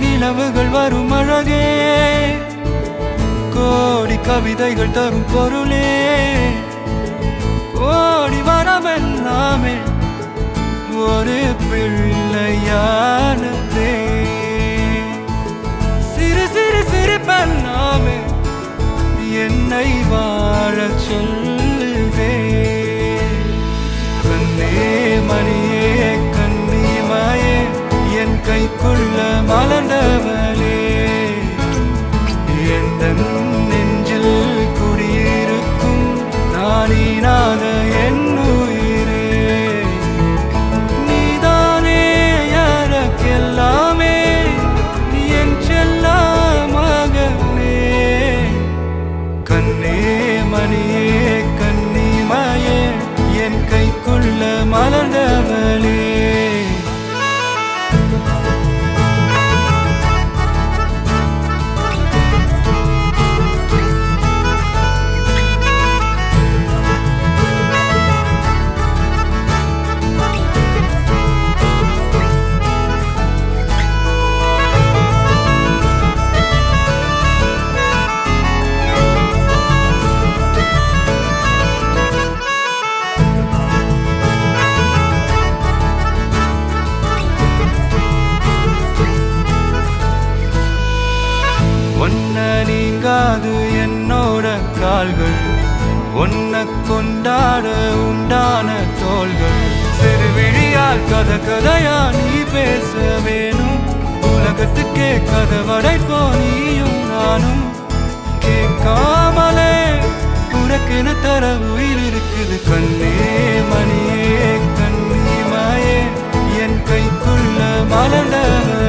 நிலவுகள் வரும் அழகே, கோடி கவிதைகள் தரும் பொருளே, கோடி வரமெல்லாமே ஒரு பிள்ளையானதே. சிறு சிறு சிரிப்பெல்லாமே என்னை வாழச் சொல்லுதே. கண்ணே மணியே கண்ணிமாயே என் கைக்குள்ள மலர்ந்தவளே, எந்த நெஞ்சில் குடியிருக்கும் நானீனாக என் உயிரே. நீதானே எனக்கெல்லாமே, நீ என் செல்ல மகனே. கண்ணே மணியே கண்ணிமாயே என் கைக்குள்ள மலர்ந்தவளே. நீங்காது என்னோட கால்கள், ஒன்ன கொண்டாட உண்டான தோள்கள். சிறுவிழியால் கதை கதையா நீ பேச வேணும், உலகத்துக்கே கதை வடைப்போ நீயும் நானும். கேட்காமலே உனக்கென தர உயிர் இருக்குது. கண்ணே மணியே கண்ணிமாயே என் கைக்குள்ள மலர்ந்தவ